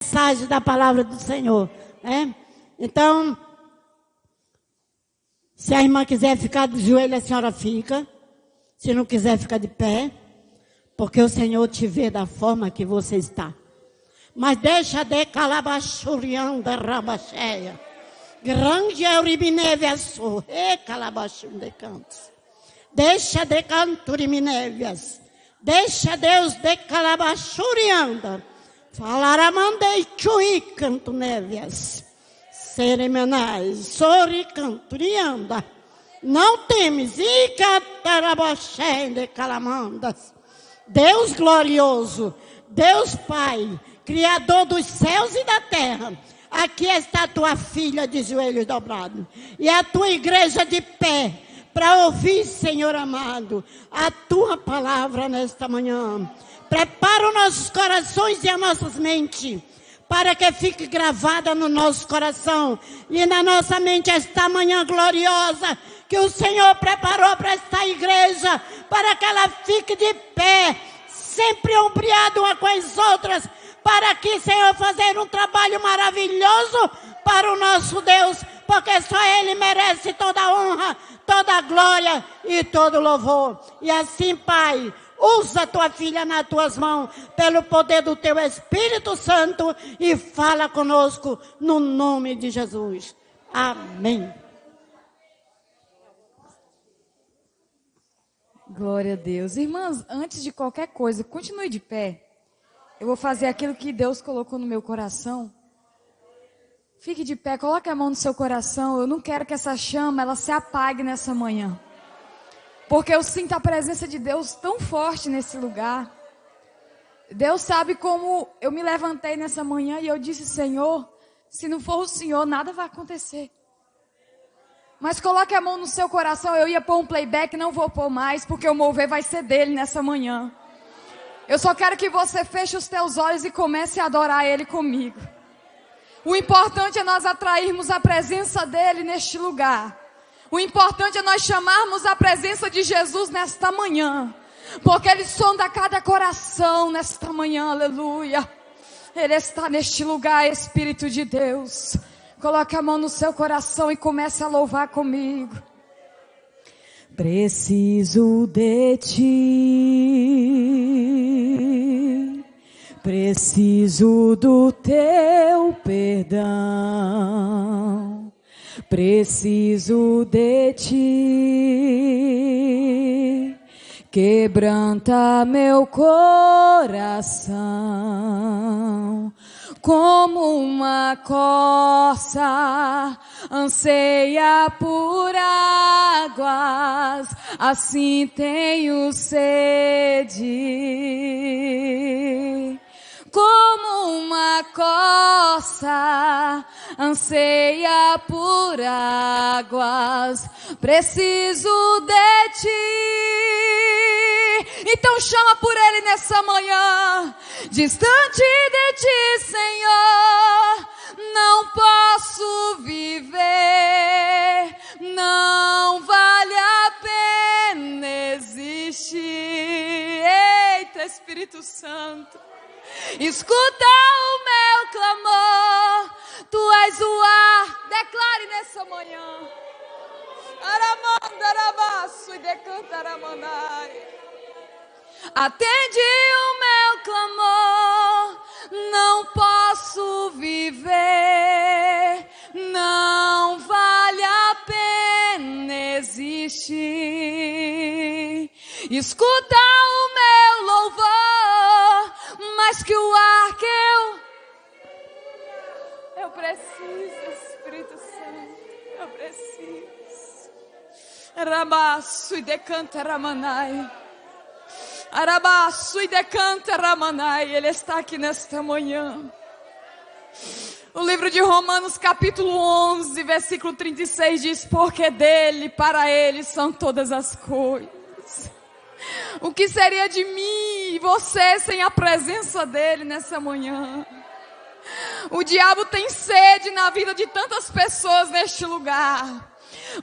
Mensagem da palavra do Senhor, né? Então, se a irmã quiser ficar de joelho, a senhora fica. Se não quiser, ficar de pé, porque o Senhor te vê da forma que você está. Mas deixa de calabachurianda rabacheia. Grande é o ribinévias, e calabachum de cantos. Deixa de canturiminévias. Deixa Deus de calabachurianda. Falaramandei chui canto névias. Seremenais, sori canturianda. Não temes, e catarabaxé de calamandas. Deus glorioso, Deus Pai, Criador dos céus e da terra. Aqui está a tua filha de joelhos dobrados. E a tua igreja de pé, para ouvir, Senhor amado, a tua palavra nesta manhã. Prepara os nossos corações e as nossas mentes, para que fique gravada no nosso coração e na nossa mente esta manhã gloriosa, que o Senhor preparou para esta igreja, para que ela fique de pé, sempre ombreada uma com as outras, para que, Senhor, fazer um trabalho maravilhoso para o nosso Deus, porque só Ele merece toda a honra, toda a glória e todo o louvor. E assim, Pai, usa a tua filha nas tuas mãos, pelo poder do teu Espírito Santo, e fala conosco no nome de Jesus. Amém. Glória a Deus. Irmãs, antes de qualquer coisa, continue de pé. Eu vou fazer aquilo que Deus colocou no meu coração. Fique de pé, coloque a mão no seu coração. Eu não quero que essa chama ela se apague nessa manhã. Porque eu sinto a presença de Deus tão forte nesse lugar. Deus sabe como eu me levantei nessa manhã e eu disse: Senhor, se não for o Senhor, nada vai acontecer. Mas coloque a mão no seu coração. Eu ia pôr um playback, não vou pôr mais, porque o mover vai ser dele nessa manhã. Eu só quero que você feche os teus olhos e comece a adorar Ele comigo. O importante é nós atrairmos a presença dEle neste lugar. O importante é nós chamarmos a presença de Jesus nesta manhã. Porque Ele sonda cada coração nesta manhã, aleluia. Ele está neste lugar, Espírito de Deus. Coloque a mão no seu coração e comece a louvar comigo. Preciso de ti, preciso do teu perdão, preciso de ti, quebranta meu coração. Como uma corça anseia por águas, assim tenho sede. Como uma corça anseia por águas, preciso de ti. Então chama por Ele nessa manhã. Distante de ti, Senhor, não posso viver, não vale a pena existir. Eita, Espírito Santo, escuta o meu clamor, tu és o ar, declare nessa manhã. Aramandarabaço e decantaramanai. Atende o meu clamor, não posso viver, não vale a pena existir. Escuta o meu louvor, mais que o ar que eu preciso, Espírito Santo, eu preciso. Rabaço e decanta ramanai. Arabaço e decanta ramanai. Ele está aqui nesta manhã. O livro de Romanos capítulo 11 versículo 36 diz: porque dele, para ele são todas as coisas. O que seria de mim e você sem a presença dele nessa manhã? O diabo tem sede na vida de tantas pessoas neste lugar.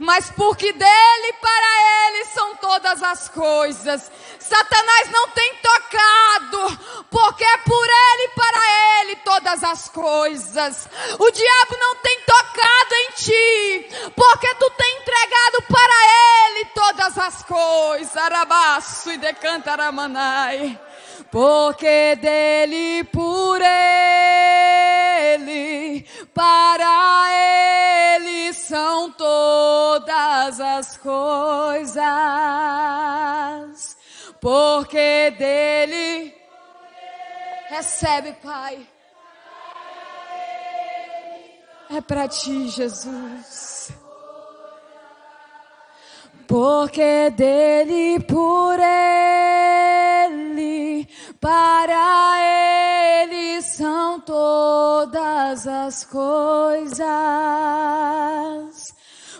mas porque dele e para ele são todas as coisas. Satanás não tem tocado, porque é por ele e para ele todas as coisas. O diabo não tem tocado em ti, porque tu tem entregado para ele todas as coisas. Arabaço e decantaramanai. Porque dele, por ele, para ele são todas as coisas. Porque dele, recebe, Pai. É para ti, Jesus. Porque dele, por ele, para ele são todas as coisas.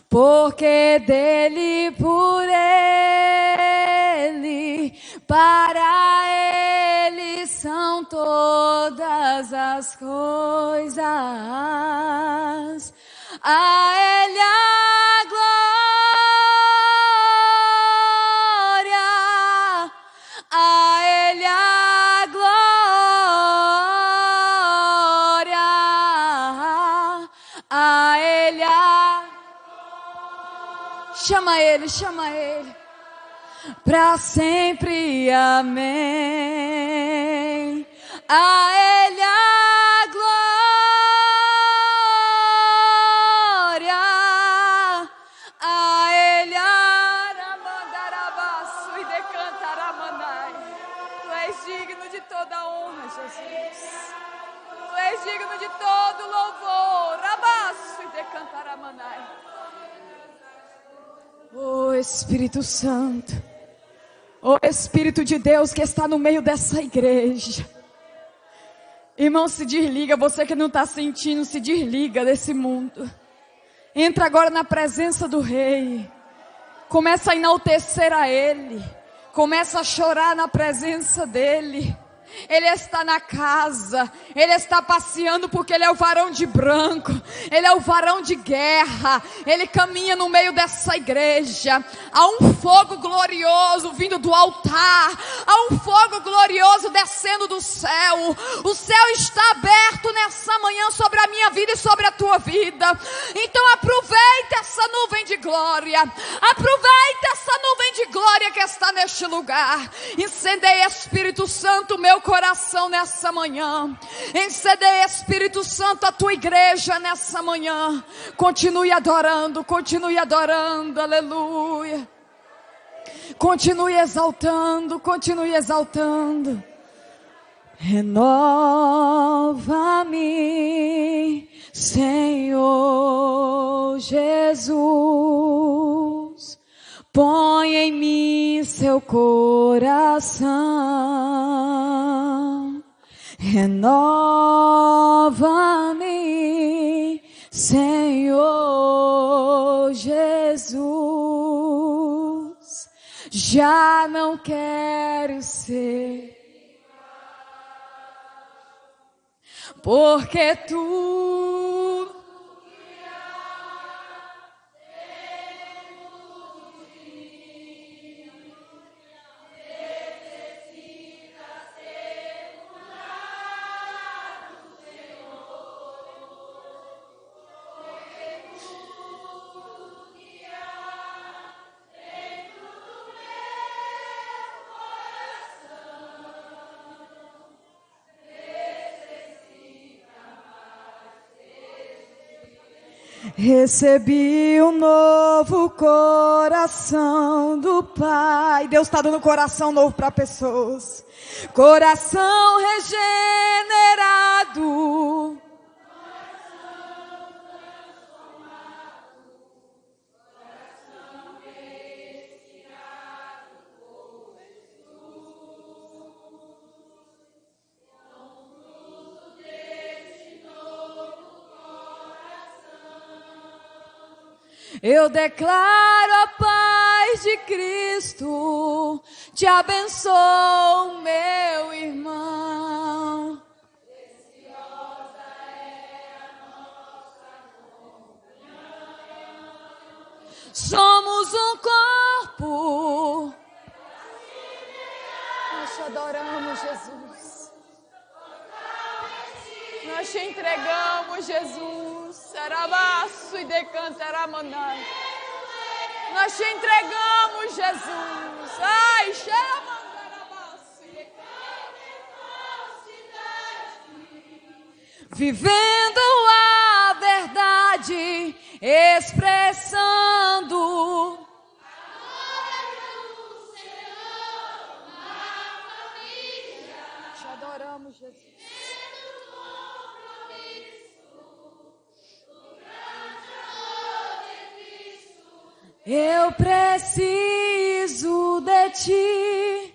Porque dele, por ele, para ele são todas as coisas. A ele a glória, a ele a glória, a ele a... Chama ele, chama ele. Pra sempre, amém. A ele a glória, a ele a ramandarabaço e decantaramanai. Tu és digno de toda honra, Jesus. Tu és digno de todo louvor. Rabaço e decantaramanai. Oh Espírito Santo, oh Espírito de Deus que está no meio dessa igreja. Irmão, se desliga, você que não está sentindo, se desliga desse mundo. Entra agora na presença do Rei. Começa a enaltecer a Ele. Começa a chorar na presença dEle. Ele está na casa, Ele está passeando porque Ele é o varão de branco, Ele é o varão de guerra, Ele caminha no meio dessa igreja. Há um fogo glorioso vindo do altar, há um fogo glorioso descendo do céu. O céu está aberto nessa manhã sobre a minha vida e sobre a tua vida. Então aproveita essa nuvem de glória, aproveita essa nuvem de glória que está neste lugar. Incendeia, Espírito Santo, meu coração nessa manhã. Incendeia, Espírito Santo, a tua igreja nessa manhã. Continue adorando, aleluia. Continue exaltando, Renova-me, Senhor Jesus. Põe em mim seu coração. Renova-me, Senhor Jesus. Já não quero ser, porque tu recebi um novo coração do Pai. Deus está dando coração novo para pessoas. Coração regenerado. Eu declaro a paz de Cristo, te abençoo, meu irmão. Preciosa é a nossa comunhão. Somos um corpo. Nós te adoramos, Jesus. Nós te entregamos, Jesus. Sarabaço e decantaramanai. Nós te entregamos, Jesus. Ai, xeramandarabaço e decantaramanai. Vivendo a verdade, expressando. Te adoramos, Jesus. Eu preciso de ti.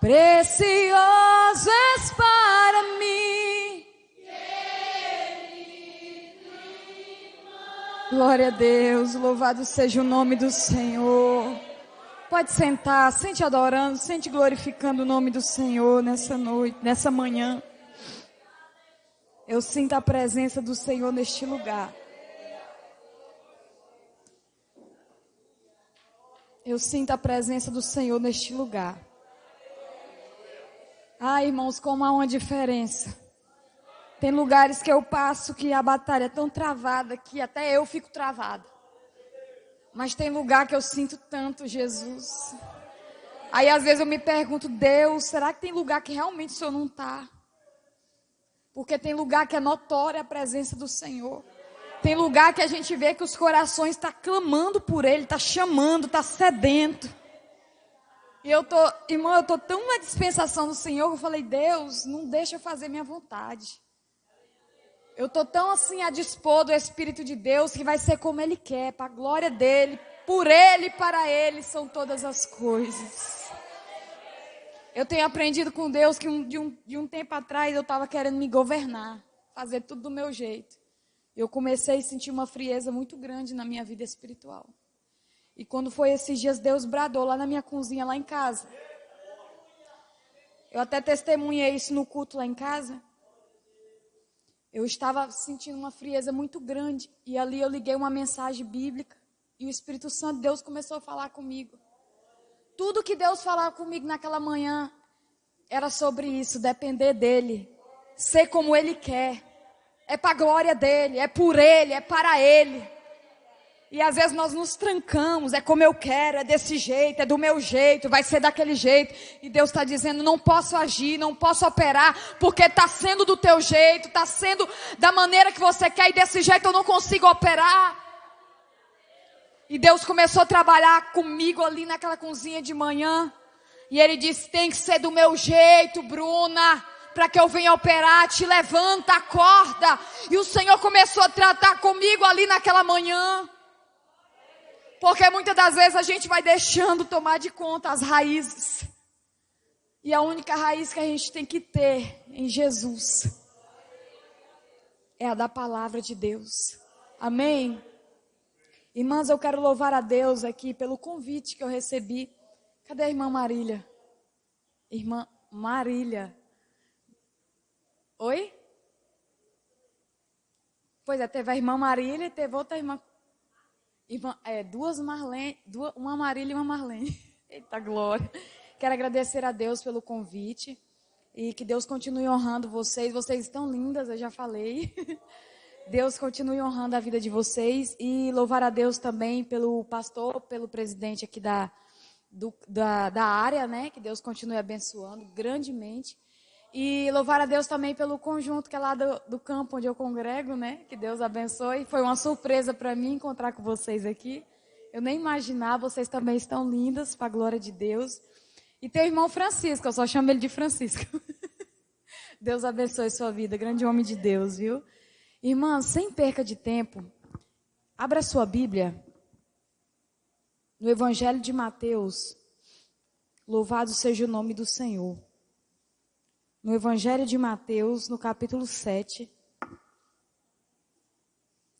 Precioso és para mim. Glória a Deus, louvado seja o nome do Senhor. Pode sentar, sente adorando, sente glorificando o nome do Senhor nessa noite, nessa manhã. Eu sinto a presença do Senhor neste lugar. Eu sinto a presença do Senhor neste lugar. Ah, irmãos, como há uma diferença. Tem lugares que eu passo que a batalha é tão travada que até eu fico travada. Mas tem lugar que eu sinto tanto Jesus. Aí às vezes eu me pergunto, Deus, será que tem lugar que realmente o Senhor não está? Porque tem lugar que é notória a presença do Senhor. Tem lugar que a gente vê que os corações estão clamando por Ele, está chamando, está sedento. E eu estou tão na dispensação do Senhor que eu falei, Deus, não deixa eu fazer minha vontade. Eu estou tão assim a dispor do Espírito de Deus que vai ser como Ele quer, para a glória dEle, por Ele e para Ele são todas as coisas. Eu tenho aprendido com Deus que de um tempo atrás eu estava querendo me governar, fazer tudo do meu jeito. Eu comecei a sentir uma frieza muito grande na minha vida espiritual. E quando foi esses dias, Deus bradou lá na minha cozinha, lá em casa. Eu até testemunhei isso no culto lá em casa. Eu estava sentindo uma frieza muito grande. E ali eu liguei uma mensagem bíblica. E o Espírito Santo de Deus começou a falar comigo. Tudo que Deus falava comigo naquela manhã era sobre isso, depender dEle. Ser como Ele quer. É para a glória dEle, é por Ele, é para Ele. E às vezes nós nos trancamos, é como eu quero, é desse jeito, é do meu jeito, vai ser daquele jeito. E Deus está dizendo, não posso agir, não posso operar, porque está sendo do teu jeito, está sendo da maneira que você quer e desse jeito eu não consigo operar. E Deus começou a trabalhar comigo ali naquela cozinha de manhã. E Ele disse, tem que ser do meu jeito, Bruna, para que eu venha operar, te levanta, acorda. E o Senhor começou a tratar comigo ali naquela manhã. Porque muitas das vezes a gente vai deixando tomar de conta as raízes. E a única raiz que a gente tem que ter em Jesus é a da palavra de Deus. Amém? Irmãs, eu quero louvar a Deus aqui pelo convite que eu recebi. Cadê a irmã Marília? Irmã Marília. Oi? Pois é, teve a irmã Marília e teve outra irmã. Duas Marlene, uma Marília e uma Marlene. Eita glória. Quero agradecer a Deus pelo convite. E que Deus continue honrando vocês. Vocês estão lindas, eu já falei. Deus continue honrando a vida de vocês. E louvar a Deus também pelo pastor, pelo presidente aqui da área, né? Que Deus continue abençoando grandemente. E louvar a Deus também pelo conjunto que é lá do campo onde eu congrego, né? Que Deus abençoe. Foi uma surpresa para mim encontrar com vocês aqui. Eu nem imaginava, vocês também estão lindas, para a glória de Deus. E tem o irmão Francisco, eu só chamo ele de Francisco. Deus abençoe sua vida, grande homem de Deus, viu? Irmã, sem perca de tempo, abra sua Bíblia no Evangelho de Mateus. Louvado seja o nome do Senhor. No Evangelho de Mateus, no capítulo 7,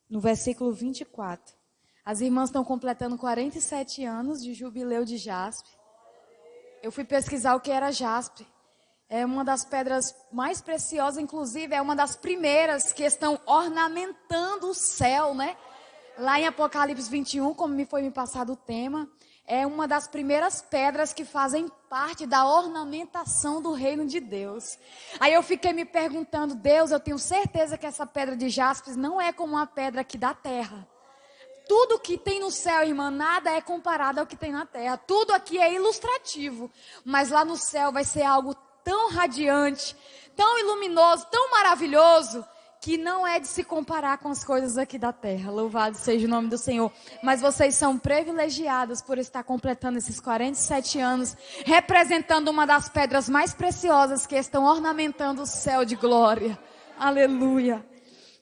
no versículo 24. As irmãs estão completando 47 anos de jubileu de jaspe. Eu fui pesquisar o que era jaspe. É uma das pedras mais preciosas, inclusive é uma das primeiras que estão ornamentando o céu, né? Lá em Apocalipse 21, como me passado o tema, é uma das primeiras pedras que fazem parte da ornamentação do reino de Deus. Aí eu fiquei me perguntando, Deus, eu tenho certeza que essa pedra de jaspe não é como uma pedra aqui da terra. Tudo que tem no céu, irmã, nada é comparado ao que tem na terra. Tudo aqui é ilustrativo, mas lá no céu vai ser algo tão radiante, tão iluminoso, tão maravilhoso, que não é de se comparar com as coisas aqui da terra. Louvado seja o nome do Senhor. Mas vocês são privilegiados por estar completando esses 47 anos, representando uma das pedras mais preciosas que estão ornamentando o céu de glória. Aleluia.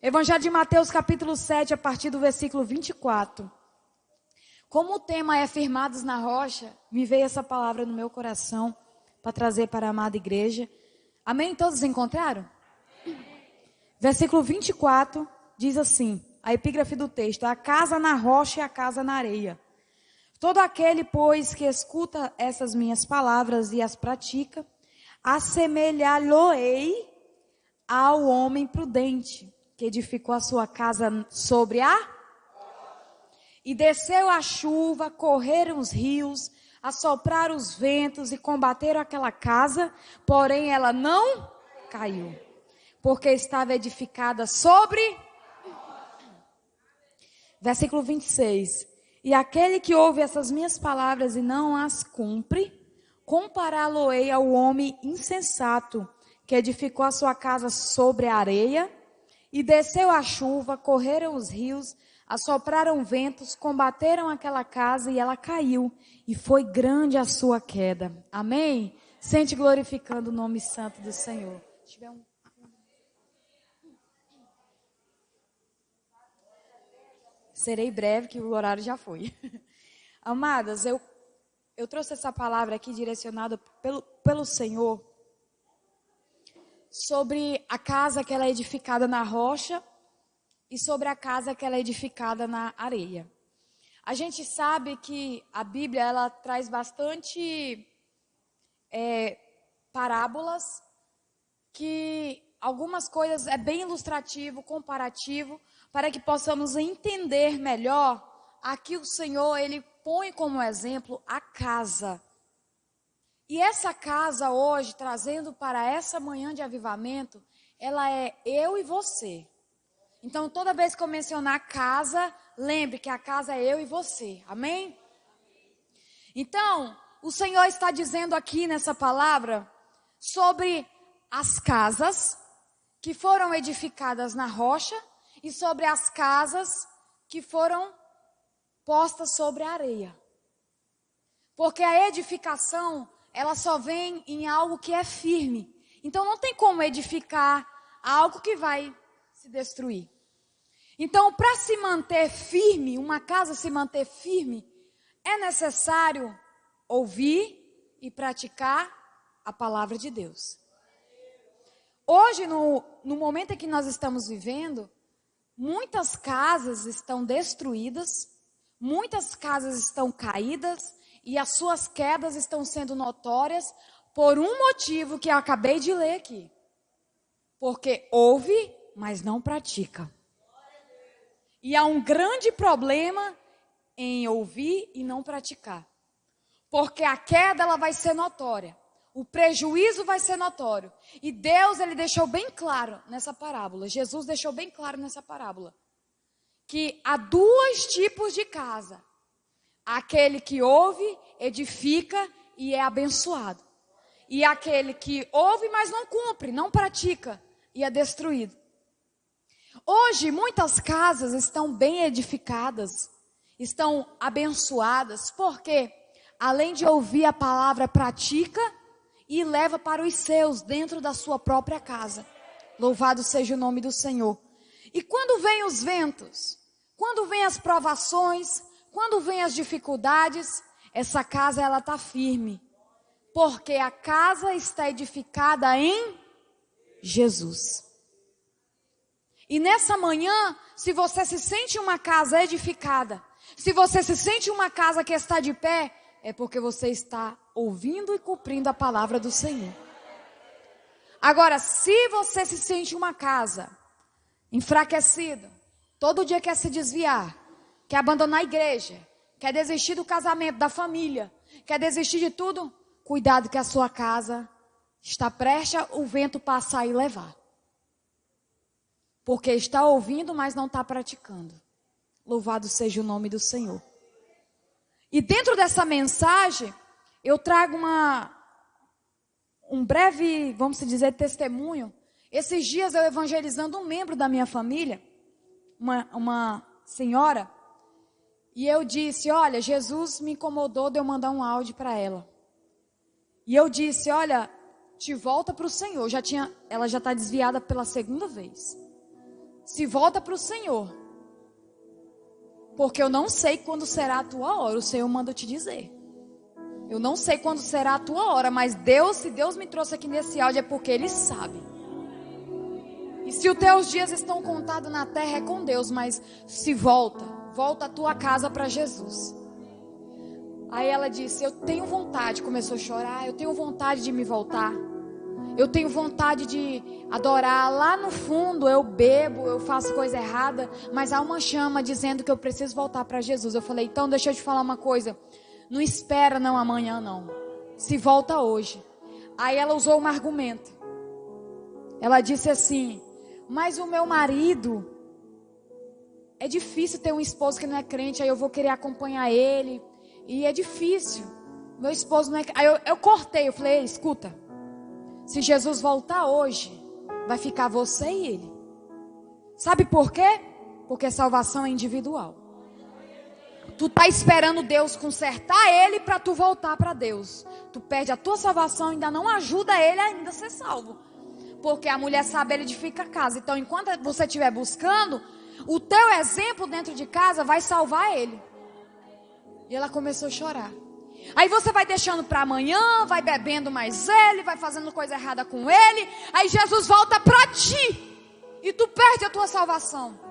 Evangelho de Mateus, capítulo 7, a partir do versículo 24. Como o tema é firmados na rocha, me veio essa palavra no meu coração para trazer para a amada igreja. Amém? Todos encontraram? Versículo 24 diz assim, a epígrafe do texto: a casa na rocha e a casa na areia. Todo aquele, pois, que escuta essas minhas palavras e as pratica, assemelhá-lo-ei ao homem prudente, que edificou a sua casa sobre a... E desceu a chuva, correram os rios, assopraram os ventos e combateram aquela casa, porém ela não caiu, porque estava edificada sobre... Versículo 26. E aquele que ouve essas minhas palavras e não as cumpre, compará-lo-ei ao homem insensato, que edificou a sua casa sobre a areia, e desceu a chuva, correram os rios, assopraram ventos, combateram aquela casa e ela caiu, e foi grande a sua queda. Amém? Sente glorificando o nome santo do Senhor. Se tiver um... Serei breve, que o horário já foi. Amadas, eu trouxe essa palavra aqui direcionada pelo Senhor sobre a casa que ela é edificada na rocha e sobre a casa que ela é edificada na areia. A gente sabe que a Bíblia ela traz bastante parábolas, que algumas coisas é bem ilustrativo, comparativo, para que possamos entender melhor aqui o Senhor, Ele põe como exemplo a casa. E essa casa hoje, trazendo para essa manhã de avivamento, ela é eu e você. Então, toda vez que eu mencionar casa, lembre que a casa é eu e você. Amém? Então, o Senhor está dizendo aqui nessa palavra sobre as casas que foram edificadas na rocha e sobre as casas que foram postas sobre a areia. Porque a edificação, ela só vem em algo que é firme. Então não tem como edificar algo que vai se destruir. Então, para se manter firme, uma casa se manter firme, é necessário ouvir e praticar a palavra de Deus. Hoje, no momento em que nós estamos vivendo, muitas casas estão destruídas, muitas casas estão caídas e as suas quedas estão sendo notórias por um motivo que eu acabei de ler aqui. Porque ouve, mas não pratica. E há um grande problema em ouvir e não praticar. Porque a queda ela vai ser notória. O prejuízo vai ser notório. E Deus, Ele deixou bem claro nessa parábola. Jesus deixou bem claro nessa parábola. Que há dois tipos de casa. Aquele que ouve, edifica e é abençoado. E aquele que ouve, mas não cumpre, não pratica e é destruído. Hoje, muitas casas estão bem edificadas, estão abençoadas. Porque, além de ouvir a palavra, pratica e leva para os seus, dentro da sua própria casa. Louvado seja o nome do Senhor. E quando vêm os ventos, quando vêm as provações, quando vêm as dificuldades, essa casa ela está firme. Porque a casa está edificada em Jesus. E nessa manhã, se você se sente uma casa edificada, se você se sente uma casa que está de pé, é porque você está ouvindo e cumprindo a palavra do Senhor. Agora, se você se sente uma casa enfraquecido, todo dia quer se desviar, quer abandonar a igreja, quer desistir do casamento, da família, quer desistir de tudo, cuidado que a sua casa está prestes o vento passar e levar. Porque está ouvindo, mas não está praticando. Louvado seja o nome do Senhor. E dentro dessa mensagem, eu trago um breve, vamos dizer, testemunho. Esses dias eu evangelizando um membro da minha família, uma senhora, e eu disse, olha, Jesus me incomodou de eu mandar um áudio para ela. E eu disse, olha, te volta para o Senhor. Ela já está desviada pela segunda vez. Se volta para o Senhor. Porque eu não sei quando será a tua hora. O Senhor manda eu te dizer. Eu não sei quando será a tua hora. Mas Deus, se Deus me trouxe aqui nesse áudio, é porque Ele sabe. E se os teus dias estão contados na terra, é com Deus. Mas se volta a tua casa para Jesus. Aí ela disse, eu tenho vontade. Começou a chorar. Eu tenho vontade de me voltar. Eu tenho vontade de adorar. Lá no fundo eu bebo, eu faço coisa errada, mas há uma chama dizendo que eu preciso voltar para Jesus. Eu falei, então deixa eu te falar uma coisa. Não espera não amanhã não. Se volta hoje. Aí ela usou um argumento. Ela disse assim, mas o meu marido, é difícil ter um esposo que não é crente, aí eu vou querer acompanhar ele. E é difícil. Meu esposo não é... Aí eu cortei, eu falei, escuta. Se Jesus voltar hoje, vai ficar você e ele. Sabe por quê? Porque salvação é individual. Tu tá esperando Deus consertar ele para tu voltar para Deus. Tu perde a tua salvação e ainda não ajuda ele ainda a ser salvo. Porque a mulher sabe, ele edifica a casa. Então, enquanto você estiver buscando, o teu exemplo dentro de casa vai salvar ele. E ela começou a chorar. Aí você vai deixando para amanhã, vai bebendo mais ele, vai fazendo coisa errada com ele. Aí Jesus volta para ti. E tu perde a tua salvação.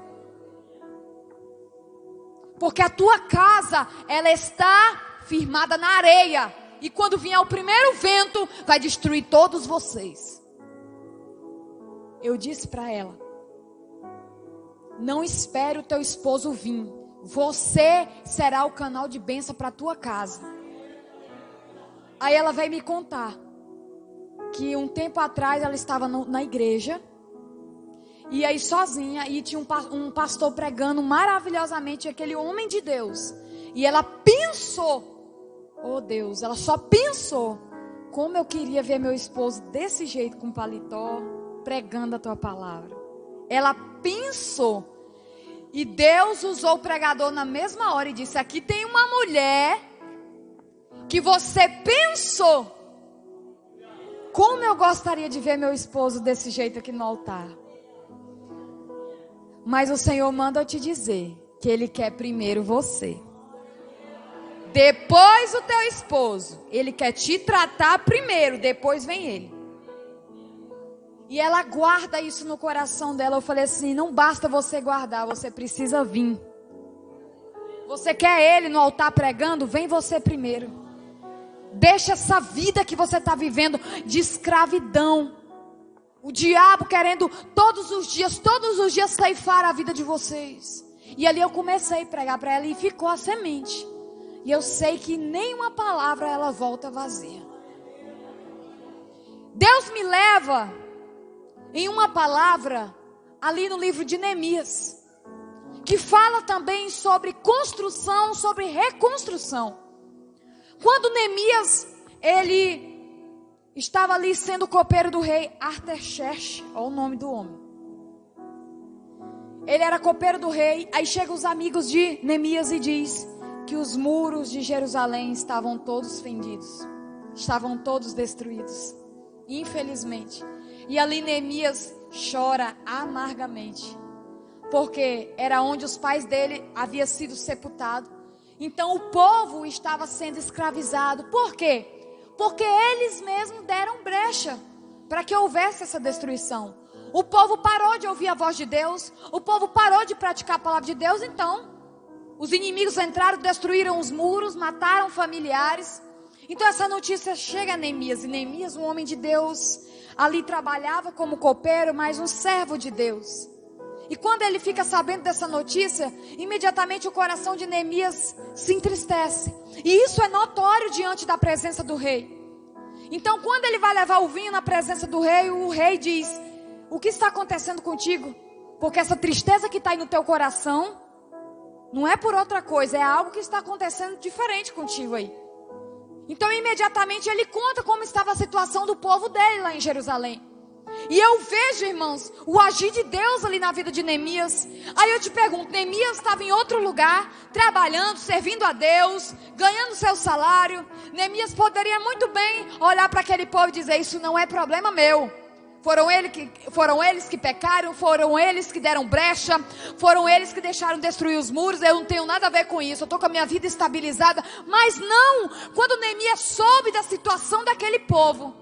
Porque a tua casa, ela está firmada na areia. E quando vier o primeiro vento, vai destruir todos vocês. Eu disse para ela, não espere o teu esposo vir. Você será o canal de bênção para a tua casa. Aí ela veio me contar que um tempo atrás ela estava na igreja. E aí sozinha, e tinha um pastor pregando maravilhosamente, aquele homem de Deus. E ela pensou, oh Deus, ela só pensou, como eu queria ver meu esposo desse jeito, com paletó, pregando a tua palavra. Ela pensou. E Deus usou o pregador na mesma hora e disse, aqui tem uma mulher que você pensou, como eu gostaria de ver meu esposo desse jeito aqui no altar. Mas o Senhor manda eu te dizer que Ele quer primeiro você. Depois o teu esposo. Ele quer te tratar primeiro, depois vem ele. E ela guarda isso no coração dela. Eu falei assim, não basta você guardar, você precisa vir. Você quer ele no altar pregando? Vem você primeiro. Deixa essa vida que você está vivendo de escravidão. O diabo querendo todos os dias ceifar a vida de vocês. E ali eu comecei a pregar para ela e ficou a semente. E eu sei que nenhuma palavra ela volta vazia. Deus me leva em uma palavra ali no livro de Neemias, que fala também sobre construção, sobre reconstrução. Quando Neemias, ele estava ali sendo copeiro do rei Artaxerxes, olha o nome do homem. Ele era copeiro do rei, aí chegam os amigos de Neemias e diz que os muros de Jerusalém estavam todos fendidos, estavam todos destruídos, infelizmente. E ali Neemias chora amargamente, porque era onde os pais dele haviam sido sepultados. Então o povo estava sendo escravizado. Por quê? Porque eles mesmos deram brecha para que houvesse essa destruição. O povo parou de ouvir a voz de Deus. O povo parou de praticar a palavra de Deus. Então os inimigos entraram, destruíram os muros, mataram familiares. Então essa notícia chega a Neemias. E Neemias, um homem de Deus, ali trabalhava como copeiro, mas um servo de Deus. E quando ele fica sabendo dessa notícia, imediatamente o coração de Neemias se entristece. E isso é notório diante da presença do rei. Então, quando ele vai levar o vinho na presença do rei, o rei diz: o que está acontecendo contigo? Porque essa tristeza que está aí no teu coração, não é por outra coisa, é algo que está acontecendo diferente contigo aí. Então, imediatamente ele conta como estava a situação do povo dele lá em Jerusalém. E eu vejo, irmãos, o agir de Deus ali na vida de Neemias. Aí eu te pergunto, Neemias estava em outro lugar, trabalhando, servindo a Deus, ganhando seu salário. Neemias poderia muito bem olhar para aquele povo e dizer: isso não é problema meu. Foram eles que pecaram, foram eles que deram brecha, foram eles que deixaram destruir os muros, eu não tenho nada a ver com isso, eu estou com a minha vida estabilizada. Mas não, quando Neemias soube da situação daquele povo,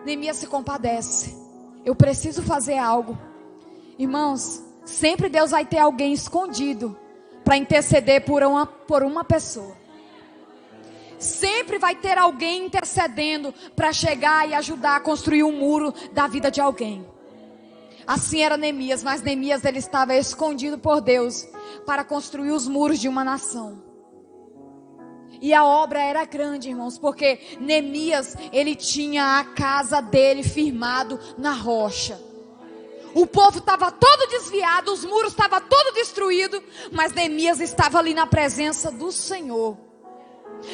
Neemias se compadece. Eu preciso fazer algo. Irmãos, sempre Deus vai ter alguém escondido para interceder por uma pessoa. Sempre vai ter alguém intercedendo para chegar e ajudar a construir um muro da vida de alguém. Assim era Neemias, mas Neemias ele estava escondido por Deus para construir os muros de uma nação. E a obra era grande, irmãos, porque Neemias, ele tinha a casa dele firmado na rocha. O povo estava todo desviado, os muros estavam todo destruídos, mas Neemias estava ali na presença do Senhor.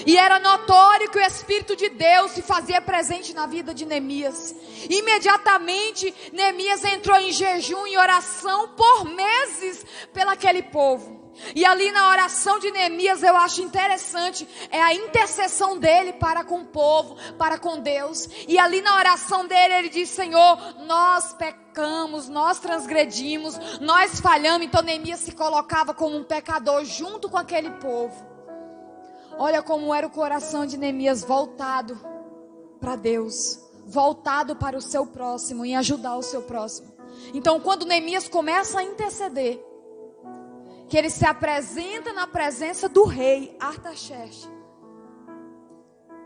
E era notório que o Espírito de Deus se fazia presente na vida de Neemias. Imediatamente, Neemias entrou em jejum e oração por meses pelaquele povo. E ali na oração de Neemias eu acho interessante, é a intercessão dele para com o povo, para com Deus. E ali na oração dele ele diz: Senhor, nós pecamos, nós transgredimos, nós falhamos. Então Neemias se colocava como um pecador junto com aquele povo. Olha como era o coração de Neemias voltado para Deus, voltado para o seu próximo, em ajudar o seu próximo. Então quando Neemias começa a interceder, que ele se apresenta na presença do rei Artaxerxes,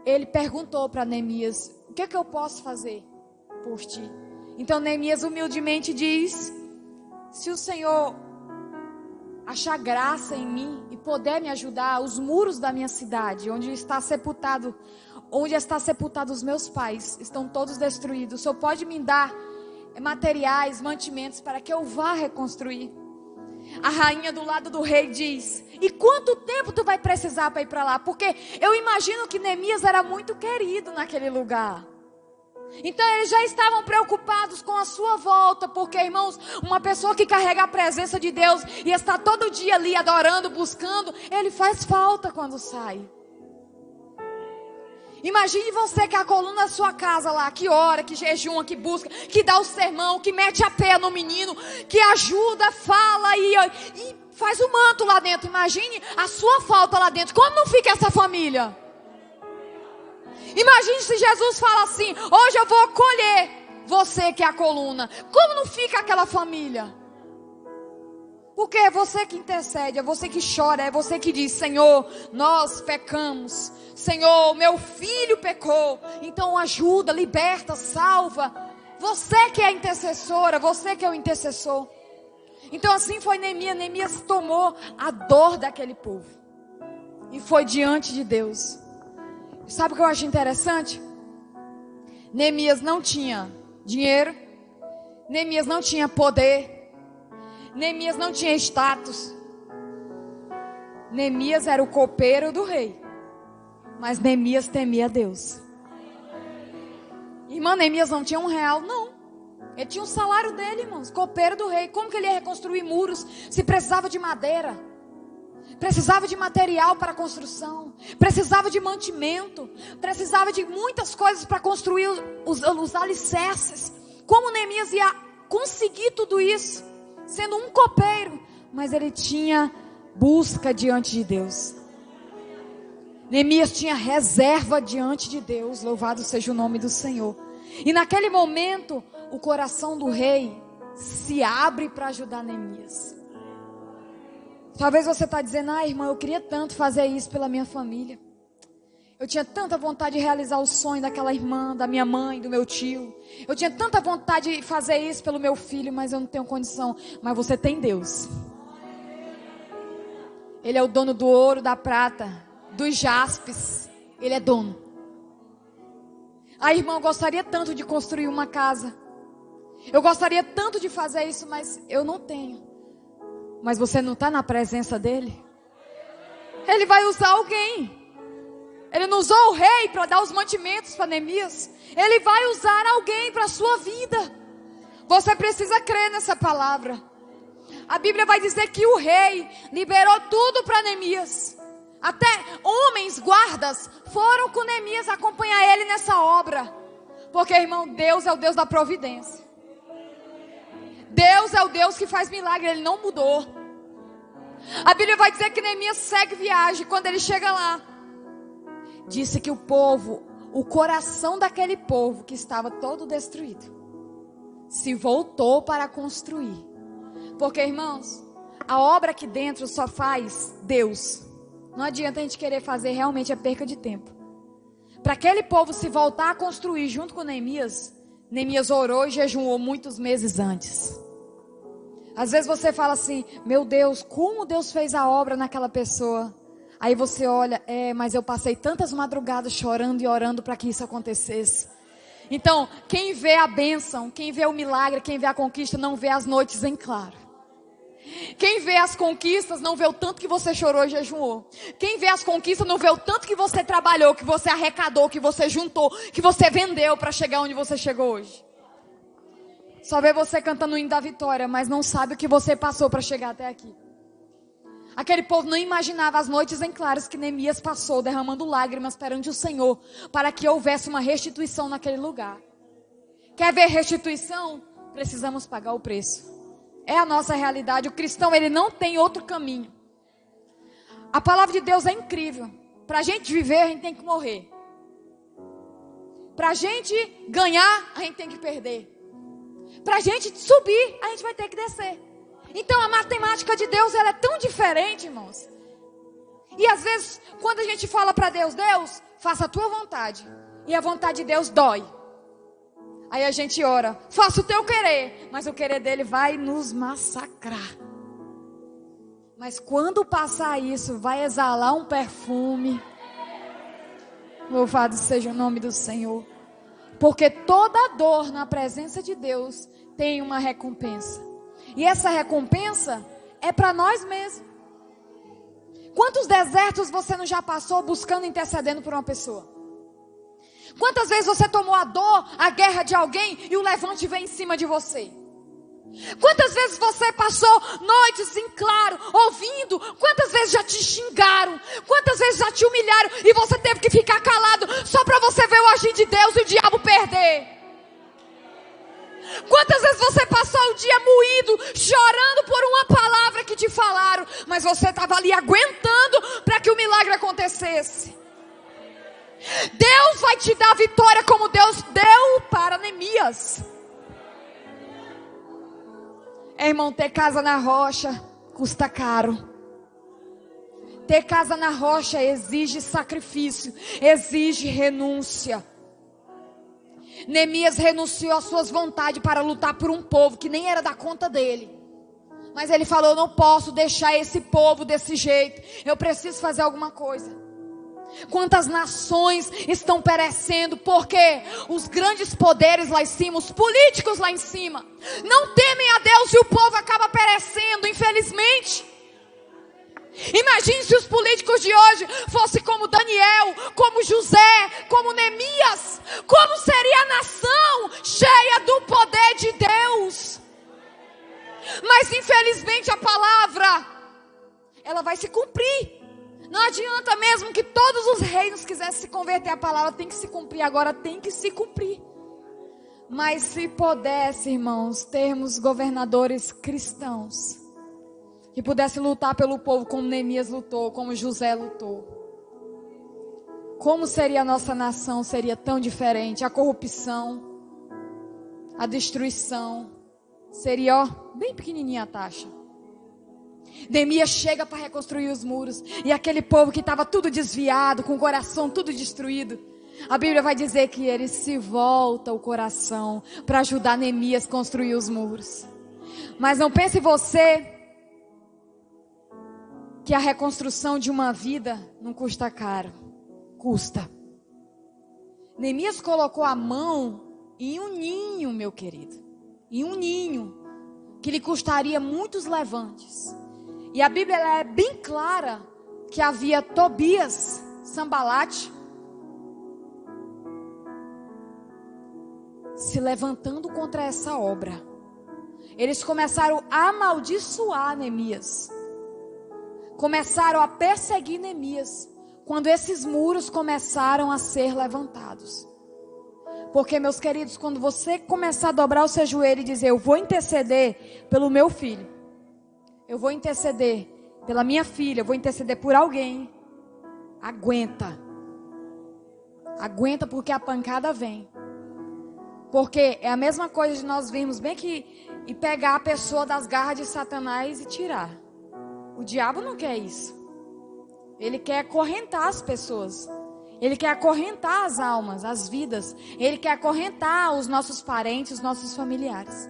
ele perguntou para Neemias: o que é que eu posso fazer por ti? Então Neemias humildemente diz: se o Senhor achar graça em mim e puder me ajudar, os muros da minha cidade, onde está sepultado os meus pais, estão todos destruídos. O Senhor pode me dar materiais, mantimentos para que eu vá reconstruir. A rainha do lado do rei diz: e quanto tempo tu vai precisar para ir para lá? Porque eu imagino que Neemias era muito querido naquele lugar. Então eles já estavam preocupados com a sua volta, porque, irmãos, uma pessoa que carrega a presença de Deus e está todo dia ali adorando, buscando, ele faz falta quando sai. Imagine você que a coluna da sua casa lá, que ora, que jejuma, que busca, que dá o sermão, que mete a pé no menino, que ajuda, fala e faz o manto lá dentro. Imagine a sua falta lá dentro. Como não fica essa família? Imagine se Jesus fala assim: hoje eu vou acolher você que é a coluna. Como não fica aquela família? Porque é você que intercede, é você que chora, é você que diz: Senhor, nós pecamos, Senhor, meu filho pecou, então ajuda, liberta, salva. Você que é a intercessora, você que é o intercessor. Então assim foi Neemias. Neemias tomou a dor daquele povo e foi diante de Deus. Sabe o que eu acho interessante? Neemias não tinha dinheiro, Neemias não tinha poder, Neemias não tinha status. Neemias era o copeiro do rei, mas Neemias temia Deus. Irmã, Neemias não tinha R$1, não. Ele tinha um salário dele, irmãos, copeiro do rei. Como que ele ia reconstruir muros se precisava de madeira? Precisava de material para construção, precisava de mantimento, precisava de muitas coisas para construir os alicerces. Como Neemias ia conseguir tudo isso, sendo um copeiro? Mas ele tinha busca diante de Deus. Neemias tinha reserva diante de Deus, louvado seja o nome do Senhor. E naquele momento, o coração do rei se abre para ajudar Neemias. Talvez você está dizendo: irmã, eu queria tanto fazer isso pela minha família. Eu tinha tanta vontade de realizar o sonho daquela irmã, da minha mãe, do meu tio. Eu tinha tanta vontade de fazer isso pelo meu filho, mas eu não tenho condição. Mas você tem Deus. Ele é o dono do ouro, da prata, dos jaspes. Ele é dono. A irmã gostaria tanto de construir uma casa. Eu gostaria tanto de fazer isso, mas eu não tenho. Mas você não está na presença dele? Ele vai usar alguém. Ele não usou o rei para dar os mantimentos para Neemias. Ele vai usar alguém para a sua vida. Você precisa crer nessa palavra. A Bíblia vai dizer que o rei liberou tudo para Neemias. Até homens, guardas, foram com Neemias acompanhar ele nessa obra. Porque, irmão, Deus é o Deus da providência. Deus é o Deus que faz milagre, Ele não mudou. A Bíblia vai dizer que Neemias segue viagem. Quando ele chega lá, disse que o povo, o coração daquele povo que estava todo destruído, se voltou para construir. Porque, irmãos, a obra aqui dentro só faz Deus. Não adianta a gente querer fazer, realmente é perca de tempo. Para aquele povo se voltar a construir junto com Neemias, Neemias orou e jejuou muitos meses antes. Às vezes você fala assim, meu Deus, como Deus fez a obra naquela pessoa? Aí você olha, mas eu passei tantas madrugadas chorando e orando para que isso acontecesse. Então, quem vê a bênção, quem vê o milagre, quem vê a conquista, não vê as noites em claro. Quem vê as conquistas não vê o tanto que você chorou e jejuou. Quem vê as conquistas não vê o tanto que você trabalhou, que você arrecadou, que você juntou, que você vendeu para chegar onde você chegou hoje. Só vê você cantando o hino da vitória, mas não sabe o que você passou para chegar até aqui. Aquele povo não imaginava as noites em claras que Neemias passou, derramando lágrimas perante o Senhor, para que houvesse uma restituição naquele lugar. Quer ver restituição? Precisamos pagar o preço. É a nossa realidade. O cristão, ele não tem outro caminho. A palavra de Deus é incrível. Para a gente viver, a gente tem que morrer. Para a gente ganhar, a gente tem que perder. Para a gente subir, a gente vai ter que descer. Então a matemática de Deus, ela é tão diferente, irmãos. E às vezes, quando a gente fala para Deus, Deus, faça a tua vontade. E a vontade de Deus dói. Aí a gente ora, faça o teu querer, mas o querer dele vai nos massacrar. Mas quando passar isso, vai exalar um perfume. Louvado seja o nome do Senhor. Porque toda dor na presença de Deus tem uma recompensa. E essa recompensa é para nós mesmos. Quantos desertos você não já passou buscando, intercedendo por uma pessoa? Quantas vezes você tomou a dor, a guerra de alguém e o levante vem em cima de você? Quantas vezes você passou noites em claro, ouvindo? Quantas vezes já te xingaram? Quantas vezes já te humilharam e você teve que ficar calado só para você ver o agir de Deus e o diabo perder? Quantas vezes você passou o dia moído, chorando por uma palavra que te falaram, mas você estava ali aguentando para que o milagre acontecesse? Deus vai te dar vitória como Deus deu para Neemias. Irmão, ter casa na rocha custa caro. Ter casa na rocha exige sacrifício, exige renúncia. Neemias renunciou às suas vontades para lutar por um povo que nem era da conta dele. Mas ele falou, eu não posso deixar esse povo desse jeito. Eu preciso fazer alguma coisa. Quantas nações estão perecendo porque os grandes poderes lá em cima, os políticos lá em cima, não temem a Deus e o povo acaba perecendo, infelizmente. Imagine se os políticos de hoje fossem como Daniel, como José, como Neemias. Como seria a nação cheia do poder de Deus? Mas infelizmente a palavra, ela vai se cumprir. Não adianta mesmo que todos os reinos quisessem se converter, a palavra tem que se cumprir, agora tem que se cumprir. Mas se pudesse, irmãos, termos governadores cristãos, que pudessem lutar pelo povo como Neemias lutou, como José lutou, como seria a nossa nação? Seria tão diferente. A corrupção, a destruição, seria bem pequenininha a taxa. Neemias chega para reconstruir os muros. E aquele povo que estava tudo desviado, com o coração tudo destruído, a Bíblia vai dizer que ele se volta o coração para ajudar Neemias a construir os muros. Mas não pense você que a reconstrução de uma vida não custa caro. Custa. Neemias colocou a mão em um ninho, meu querido. Em um ninho que lhe custaria muitos levantes. E a Bíblia ela é bem clara que havia Tobias, Sambalate, se levantando contra essa obra. Eles começaram a amaldiçoar Neemias. Começaram a perseguir Neemias. Quando esses muros começaram a ser levantados. Porque, meus queridos, quando você começar a dobrar o seu joelho e dizer: eu vou interceder pelo meu filho, eu vou interceder pela minha filha, eu vou interceder por alguém, aguenta. Aguenta, porque a pancada vem. Porque é a mesma coisa de nós virmos bem que e pegar a pessoa das garras de Satanás e tirar. O diabo não quer isso. Ele quer acorrentar as pessoas. Ele quer acorrentar as almas, as vidas. Ele quer acorrentar os nossos parentes, os nossos familiares.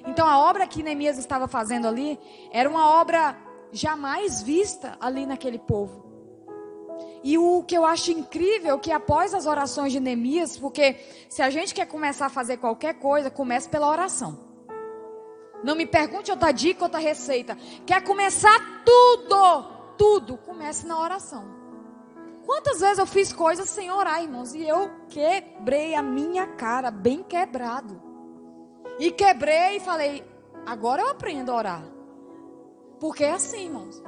Então a obra que Neemias estava fazendo ali era uma obra jamais vista ali naquele povo. E o que eu acho incrível é que após as orações de Neemias, porque se a gente quer começar a fazer qualquer coisa, comece pela oração. Não me pergunte outra dica, outra receita. Quer começar tudo, comece na oração. Quantas vezes eu fiz coisas sem orar, irmãos, e eu quebrei a minha cara, bem quebrado. E quebrei e falei: agora eu aprendo a orar. Porque é assim, irmãos.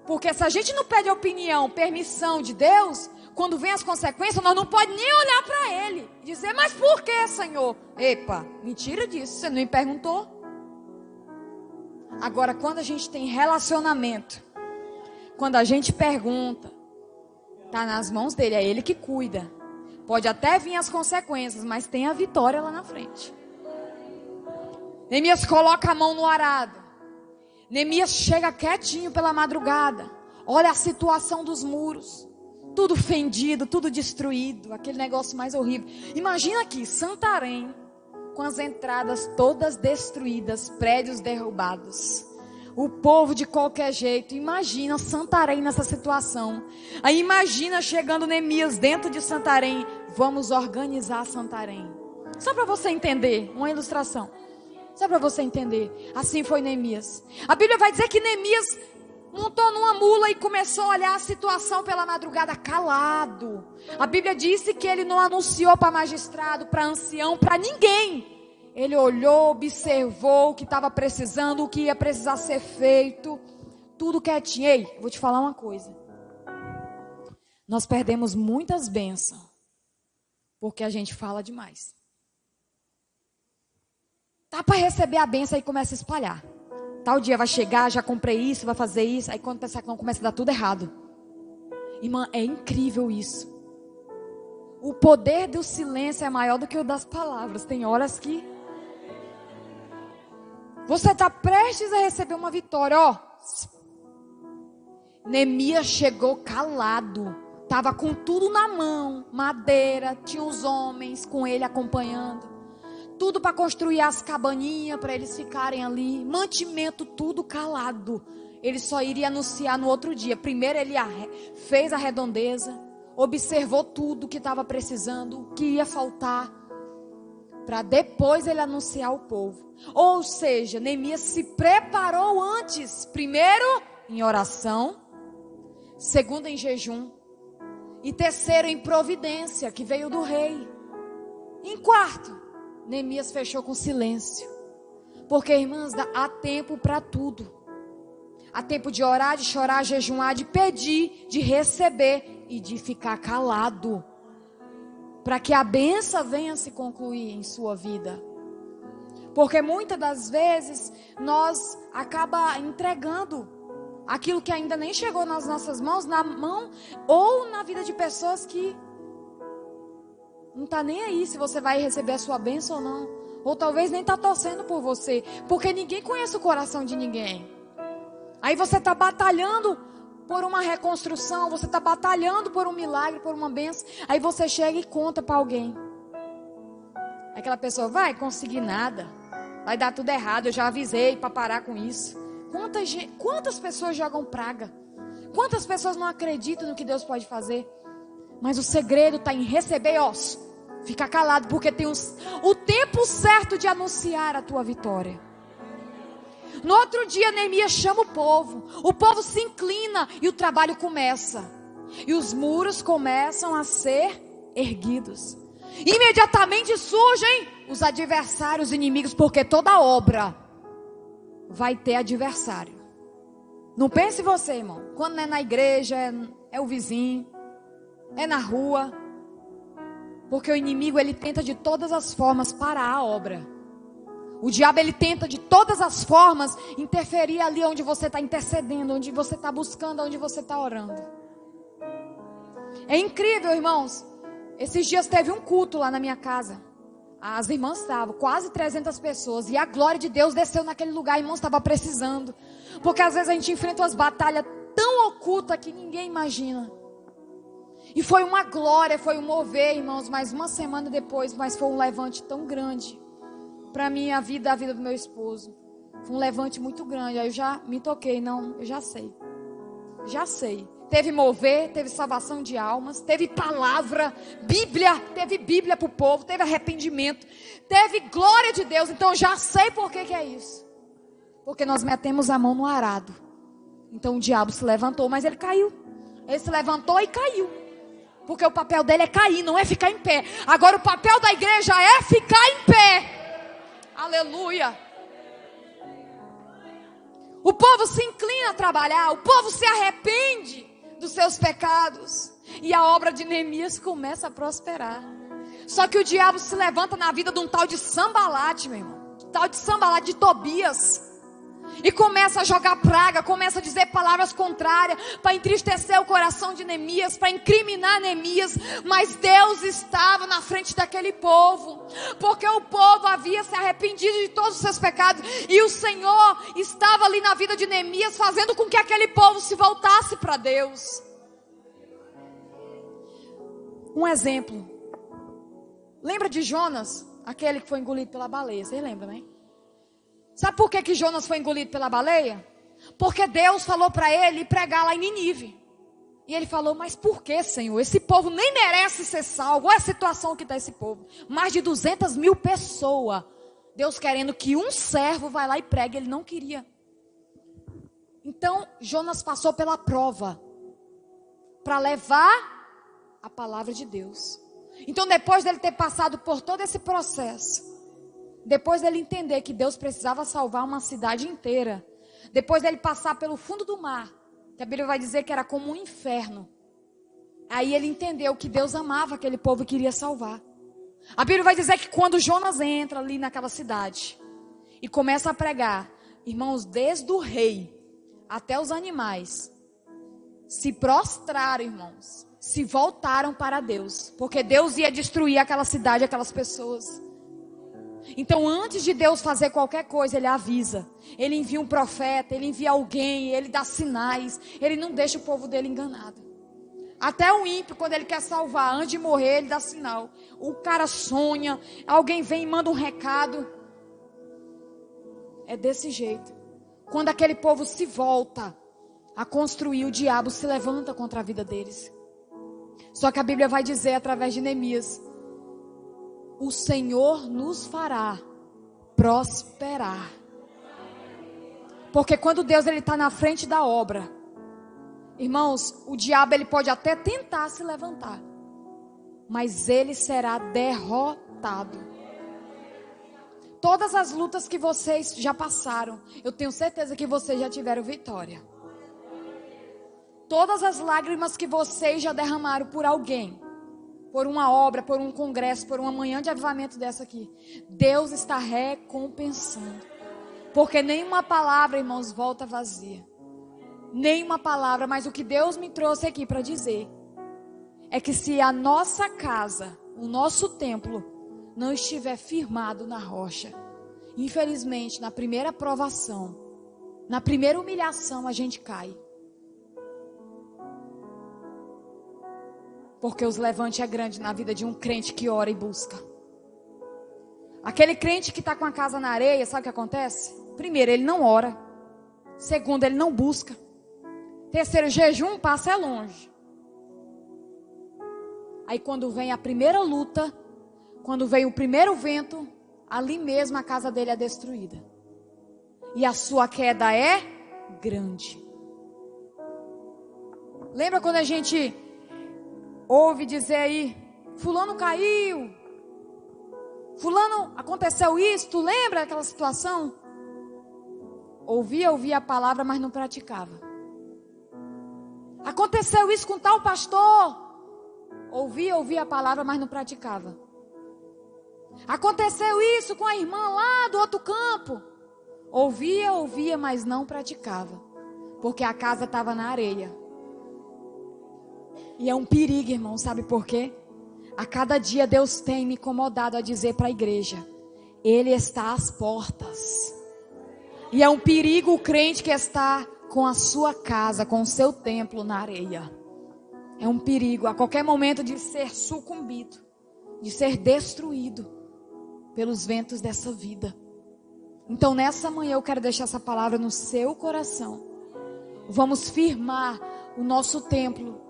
Porque se a gente não pede opinião, permissão de Deus, quando vem as consequências, nós não podemos nem olhar para Ele e dizer: mas por que, Senhor? Epa, mentira disso, você não me perguntou. Agora, quando a gente tem relacionamento, quando a gente pergunta, está nas mãos dele, é Ele que cuida. Pode até vir as consequências, mas tem a vitória lá na frente. Neemias coloca a mão no arado. Neemias chega quietinho pela madrugada. Olha a situação dos muros. Tudo fendido, tudo destruído. Aquele negócio mais horrível. Imagina aqui, Santarém, com as entradas todas destruídas, prédios derrubados. O povo de qualquer jeito. Imagina Santarém nessa situação. Aí imagina chegando Neemias dentro de Santarém. Vamos organizar Santarém. Só para você entender, uma ilustração. Só para você entender. Assim foi Neemias. A Bíblia vai dizer que Neemias montou numa mula e começou a olhar a situação pela madrugada calado. A Bíblia disse que ele não anunciou para magistrado, para ancião, para ninguém. Ele olhou, observou o que estava precisando, o que ia precisar ser feito. Tudo quietinho. Ei, vou te falar uma coisa. Nós perdemos muitas bênçãos porque a gente fala demais. Tá para receber a bênção e começa a espalhar. Tal dia vai chegar, já comprei isso, vai fazer isso. Aí quando pensar que não, começa a dar tudo errado. Irmã, é incrível isso. O poder do silêncio é maior do que o das palavras. Tem horas que você está prestes a receber uma vitória. Ó, Neemias chegou calado. Estava com tudo na mão. Madeira, tinha os homens com ele acompanhando. Tudo para construir as cabaninhas, para eles ficarem ali. Mantimento, tudo calado. Ele só iria anunciar no outro dia. Primeiro ele fez a redondeza. Observou tudo que estava precisando, o que ia faltar. Para depois ele anunciar ao povo. Ou seja, Neemias se preparou antes. Primeiro, em oração. Segundo, em jejum. E terceiro, em providência, que veio do rei. Em quarto, Neemias fechou com silêncio. Porque, irmãs, há tempo para tudo. Há tempo de orar, de chorar, de jejuar, de pedir, de receber e de ficar calado. Para que a bênção venha se concluir em sua vida. Porque muitas das vezes nós acaba entregando aquilo que ainda nem chegou nas nossas mãos, na mão ou na vida de pessoas que não está nem aí se você vai receber a sua bênção ou não. Ou talvez nem está torcendo por você. Porque ninguém conhece o coração de ninguém. Aí você está batalhando por uma reconstrução, você está batalhando por um milagre, por uma bênção. Aí você chega e conta para alguém. Aquela pessoa vai conseguir nada, vai dar tudo errado, eu já avisei para parar com isso. Quantas pessoas jogam praga? Quantas pessoas não acreditam no que Deus pode fazer? Mas o segredo está em receber, fica calado, porque tem o tempo certo de anunciar a tua vitória. No outro dia, Neemias chama o povo se inclina e o trabalho começa. E os muros começam a ser erguidos. Imediatamente surgem os adversários inimigos, porque toda obra vai ter adversário. Não pense você, irmão, quando não é na igreja, é o vizinho, é na rua. Porque o inimigo, ele tenta de todas as formas parar a obra. O diabo, ele tenta de todas as formas interferir ali onde você está intercedendo, onde você está buscando, onde você está orando. É incrível, irmãos. Esses dias teve um culto lá na minha casa. As irmãs estavam, quase 300 pessoas. E a glória de Deus desceu naquele lugar. Irmãos, estava precisando. Porque às vezes a gente enfrenta umas batalhas tão ocultas que ninguém imagina. E foi uma glória, foi um mover, irmãos. Mas uma semana depois, mas foi um levante tão grande. Para mim, a vida do meu esposo. Foi um levante muito grande. Aí eu já me toquei. Não, eu já sei. Já sei. Teve mover, teve salvação de almas, teve palavra, Bíblia, teve Bíblia para o povo, teve arrependimento, teve glória de Deus. Então eu já sei por que é isso. Porque nós metemos a mão no arado. Então o diabo se levantou, mas ele caiu. Ele se levantou e caiu. Porque o papel dele é cair, não é ficar em pé. Agora o papel da igreja é ficar em pé. Aleluia. O povo se inclina a trabalhar, o povo se arrepende dos seus pecados. E a obra de Neemias começa a prosperar. Só que o diabo se levanta na vida de um tal de Sambalate, meu irmão. Tal de Sambalate, de Tobias. E começa a jogar praga, começa a dizer palavras contrárias, para entristecer o coração de Neemias, para incriminar Neemias. Mas Deus estava na frente daquele povo, porque o povo havia se arrependido de todos os seus pecados, e o Senhor estava ali na vida de Neemias, fazendo com que aquele povo se voltasse para Deus. Um exemplo, lembra de Jonas, aquele que foi engolido pela baleia? Vocês lembram, né? Sabe por que Jonas foi engolido pela baleia? Porque Deus falou para ele pregar lá em Nínive. E ele falou, mas por que, Senhor? Esse povo nem merece ser salvo. Olha a situação que está esse povo. Mais de 200 mil pessoas. Deus querendo que um servo vá lá e pregue. Ele não queria. Então, Jonas passou pela prova. Para levar a palavra de Deus. Então, depois dele ter passado por todo esse processo, depois dele entender que Deus precisava salvar uma cidade inteira, depois dele passar pelo fundo do mar, que a Bíblia vai dizer que era como um inferno, aí ele entendeu que Deus amava aquele povo e queria salvar. A Bíblia vai dizer que quando Jonas entra ali naquela cidade e começa a pregar, irmãos, desde o rei até os animais se prostraram, irmãos, se voltaram para Deus, porque Deus ia destruir aquela cidade, aquelas pessoas. Então, antes de Deus fazer qualquer coisa, Ele avisa. Ele envia um profeta, Ele envia alguém, Ele dá sinais. Ele não deixa o povo dele enganado. Até o ímpio, quando ele quer salvar, antes de morrer, ele dá sinal. O cara sonha, alguém vem e manda um recado. É desse jeito. Quando aquele povo se volta a construir, o diabo se levanta contra a vida deles. Só que a Bíblia vai dizer, através de Neemias, o Senhor nos fará prosperar. Porque quando Deus está na frente da obra, irmãos, o diabo ele pode até tentar se levantar, mas ele será derrotado. Todas as lutas que vocês já passaram, eu tenho certeza que vocês já tiveram vitória. Todas as lágrimas que vocês já derramaram por alguém, por uma obra, por um congresso, por uma manhã de avivamento dessa aqui, Deus está recompensando. Porque nenhuma palavra, irmãos, volta vazia. Nenhuma palavra, mas o que Deus me trouxe aqui para dizer é que se a nossa casa, o nosso templo, não estiver firmado na rocha, infelizmente, na primeira provação, Na primeira humilhação a gente cai. Porque os levantes é grande na vida de um crente que ora e busca. Aquele crente que está com a casa na areia, sabe o que acontece? Primeiro, ele não ora. Segundo, ele não busca. Terceiro, jejum passa é longe. Aí quando vem a primeira luta, quando vem o primeiro vento, ali mesmo a casa dele é destruída. E a sua queda é grande. Lembra quando a gente ouve dizer aí, fulano caiu, fulano aconteceu isso, tu lembra daquela situação? Ouvia a palavra, mas não praticava. Aconteceu isso com tal pastor. Ouvia a palavra, mas não praticava. Aconteceu isso com a irmã lá do outro campo. Ouvia, mas não praticava. Porque a casa estava na areia. E é um perigo, irmão, sabe por quê? A cada dia Deus tem me incomodado a dizer para a igreja: Ele está às portas. E é um perigo o crente que está com a sua casa, com o seu templo na areia. É um perigo a qualquer momento de ser sucumbido, de ser destruído pelos ventos dessa vida. Então nessa manhã eu quero deixar essa palavra no seu coração. Vamos firmar o nosso templo,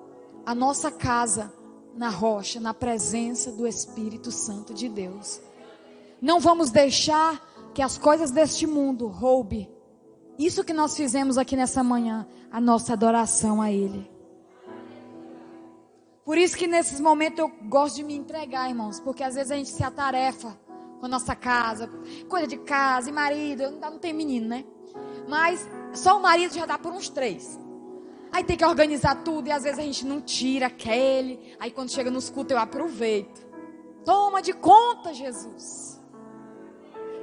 a nossa casa na rocha, na presença do Espírito Santo de Deus. Não vamos deixar que as coisas deste mundo roube isso que nós fizemos aqui nessa manhã, a nossa adoração a Ele. Por isso que nesses momentos eu gosto de me entregar, irmãos, porque às vezes a gente se atarefa com a nossa casa, coisa de casa e marido, eu não tenho menino, né? Mas só o marido já dá por uns 3. Aí tem que organizar tudo e às vezes a gente não tira aquele. Aí quando chega nos cultos eu aproveito. Toma de conta, Jesus.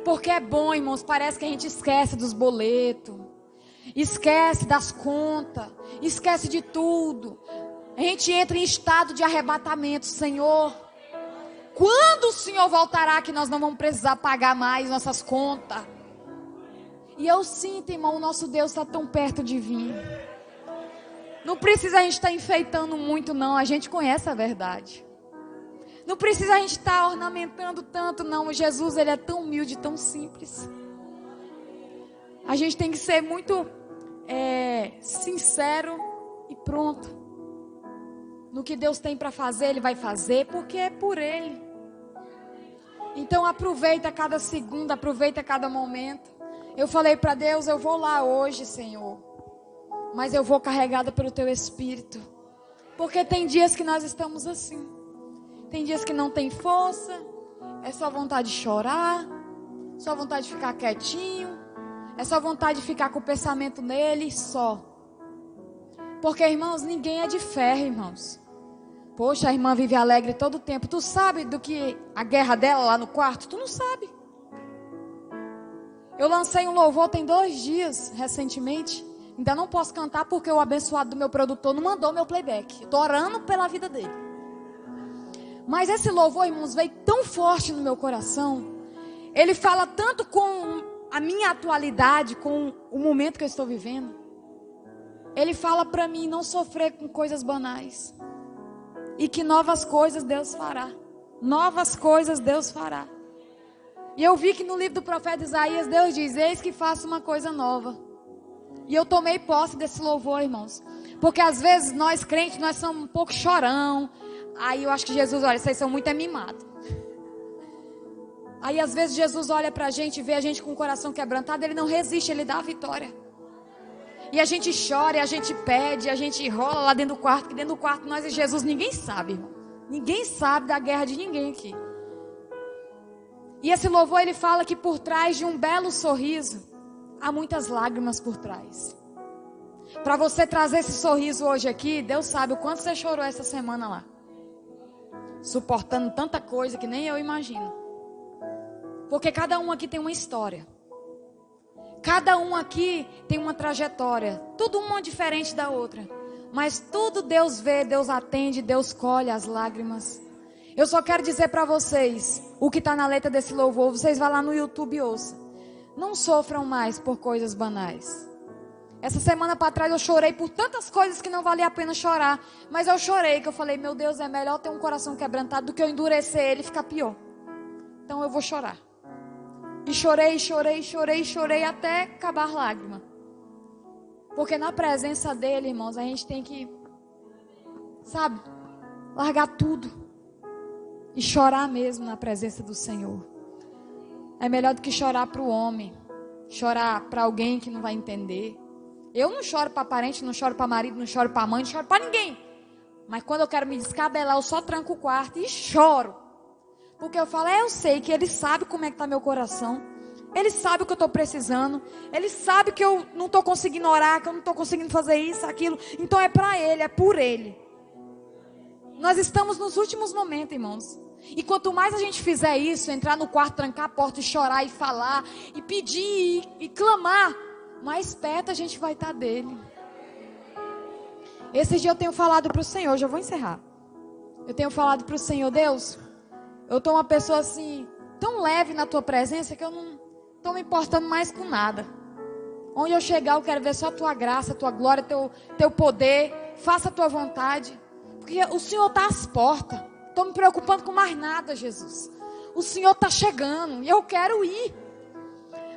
Porque é bom, irmãos, parece que a gente esquece dos boletos, esquece das contas, esquece de tudo. A gente entra em estado de arrebatamento. Senhor, quando o Senhor voltará que nós não vamos precisar pagar mais nossas contas? E eu sinto, irmão, o nosso Deus está tão perto de vir. Não precisa a gente estar enfeitando muito, não. A gente conhece a verdade. Não precisa a gente estar ornamentando tanto, não. Jesus, Ele é tão humilde, tão simples. A gente tem que ser muito sincero e pronto. No que Deus tem para fazer, Ele vai fazer, porque é por Ele. Então aproveita cada segundo, aproveita cada momento. Eu falei para Deus, eu vou lá hoje, Senhor, mas eu vou carregada pelo Teu Espírito. Porque tem dias que nós estamos assim. Tem dias que não tem força, é só vontade de chorar, só vontade de ficar quietinho, é só vontade de ficar com o pensamento nele só. Porque, irmãos, ninguém é de ferro, irmãos. Poxa, a irmã vive alegre todo o tempo. Tu sabe do que a guerra dela lá no quarto? Tu não sabe. Eu lancei um louvor tem 2 dias, recentemente. Ainda não posso cantar porque o abençoado do meu produtor não mandou meu playback. Eu tô orando pela vida dele. Mas esse louvor, irmãos, veio tão forte no meu coração. Ele fala tanto com a minha atualidade, com o momento que eu estou vivendo. Ele fala para mim não sofrer com coisas banais. E que novas coisas Deus fará. Novas coisas Deus fará. E eu vi que no livro do profeta Isaías, Deus diz: eis que faço uma coisa nova. E eu tomei posse desse louvor, irmãos. Porque às vezes nós crentes, nós somos um pouco chorão. Aí eu acho que Jesus, olha, vocês são muito mimados. Aí às vezes Jesus olha pra gente, vê a gente com o coração quebrantado, Ele não resiste, Ele dá a vitória. E a gente chora, e a gente pede, a gente rola lá dentro do quarto, que dentro do quarto nós e Jesus, ninguém sabe, irmão. Ninguém sabe da guerra de ninguém aqui. E esse louvor, ele fala que por trás de um belo sorriso, há muitas lágrimas por trás. Para você trazer esse sorriso hoje aqui, Deus sabe o quanto você chorou essa semana lá. Suportando tanta coisa que nem eu imagino. Porque cada um aqui tem uma história. Cada um aqui tem uma trajetória. Tudo uma diferente da outra. Mas tudo Deus vê, Deus atende, Deus colhe as lágrimas. Eu só quero dizer para vocês o que está na letra desse louvor. Vocês vão lá no YouTube e ouçam. Não sofram mais por coisas banais. Essa semana para trás eu chorei por tantas coisas que não valia a pena chorar. Mas eu chorei, que eu falei, meu Deus, é melhor ter um coração quebrantado do que eu endurecer ele e ficar pior. Então eu vou chorar. E chorei até acabar a lágrima. Porque na presença dele, irmãos, a gente tem que, sabe, largar tudo. E chorar mesmo na presença do Senhor. É melhor do que chorar para o homem. Chorar para alguém que não vai entender. Eu não choro para parente, não choro para marido, não choro para mãe, não choro para ninguém. Mas quando eu quero me descabelar, eu só tranco o quarto e choro. Porque eu falo, eu sei que ele sabe como é que está meu coração. Ele sabe o que eu estou precisando. Ele sabe que eu não estou conseguindo orar, que eu não estou conseguindo fazer isso, aquilo. Então é para ele, é por ele. Nós estamos nos últimos momentos, irmãos. E quanto mais a gente fizer isso, entrar no quarto, trancar a porta e chorar e falar, e pedir e clamar, mais perto a gente vai estar dele. Esses dias eu tenho falado para o Senhor, já vou encerrar. Eu tenho falado para o Senhor, Deus, eu estou uma pessoa assim, tão leve na tua presença, que eu não estou me importando mais com nada. Onde eu chegar, eu quero ver só a tua graça, a tua glória, teu poder. Faça a tua vontade. Porque o Senhor está às portas. Estou me preocupando com mais nada, Jesus. O Senhor está chegando e eu quero ir.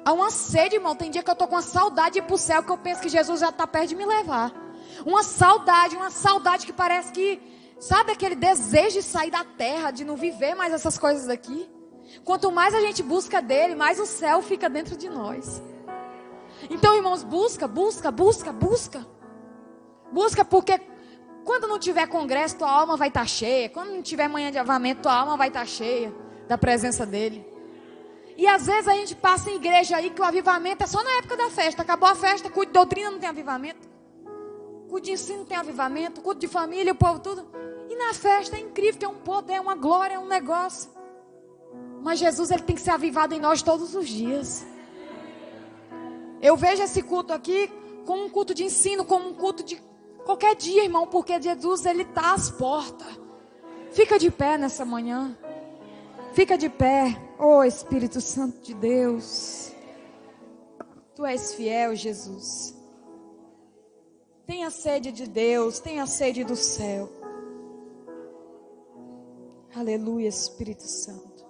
Há uma sede, irmão. Tem dia que eu estou com uma saudade de ir para o céu, que eu penso que Jesus já está perto de me levar. Uma saudade que parece que, sabe aquele desejo de sair da terra, de não viver mais essas coisas aqui. Quanto mais a gente busca dele, mais o céu fica dentro de nós. Então, irmãos, busca. Busca porque quando não tiver congresso, tua alma vai estar cheia. Quando não tiver manhã de avivamento, tua alma vai estar cheia da presença dele. E às vezes a gente passa em igreja aí que o avivamento é só na época da festa. Acabou a festa, culto de doutrina não tem avivamento. Culto de ensino não tem avivamento. Culto de família, o povo tudo. E na festa é incrível, tem um poder, é uma glória, é um negócio. Mas Jesus, ele tem que ser avivado em nós todos os dias. Eu vejo esse culto aqui como um culto de ensino, como um culto de qualquer dia, irmão, porque Jesus, ele está às portas. Fica de pé nessa manhã. Fica de pé. Oh, Espírito Santo de Deus. Tu és fiel, Jesus. Tenha sede de Deus, tenha sede do céu. Aleluia, Espírito Santo.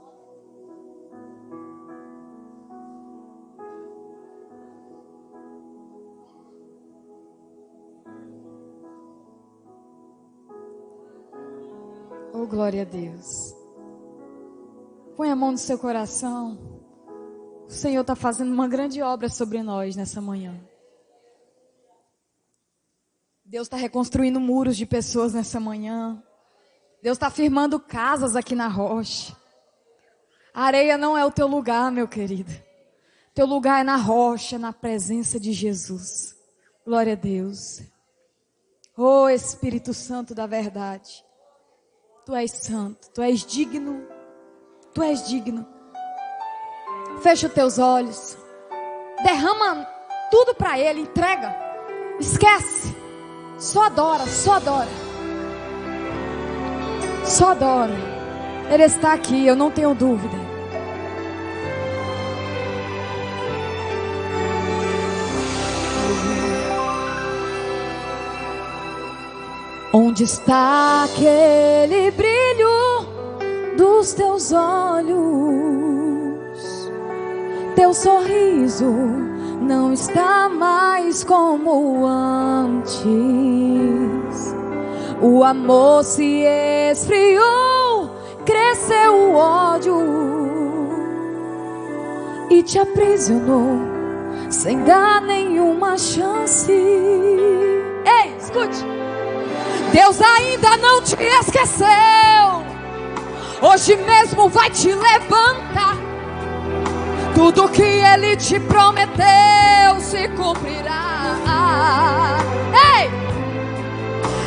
Oh, glória a Deus. Põe a mão no seu coração. O Senhor está fazendo uma grande obra sobre nós nessa manhã. Deus está reconstruindo muros de pessoas nessa manhã. Deus está firmando casas aqui na rocha. A areia não é o teu lugar, meu querido. Teu lugar é na rocha, na presença de Jesus. Glória a Deus. Oh, Espírito Santo da verdade. Tu és santo, tu és digno. Tu és digno. Fecha os teus olhos. Derrama tudo para Ele, entrega. Esquece. Só adora, só adora. Só adora. Ele está aqui, eu não tenho dúvida. Onde está aquele brilho dos teus olhos? Teu sorriso não está mais como antes. O amor se esfriou, cresceu o ódio e te aprisionou sem dar nenhuma chance. Ei, escute. Deus ainda não te esqueceu. Hoje mesmo vai te levantar. Tudo que Ele te prometeu se cumprirá. Ei!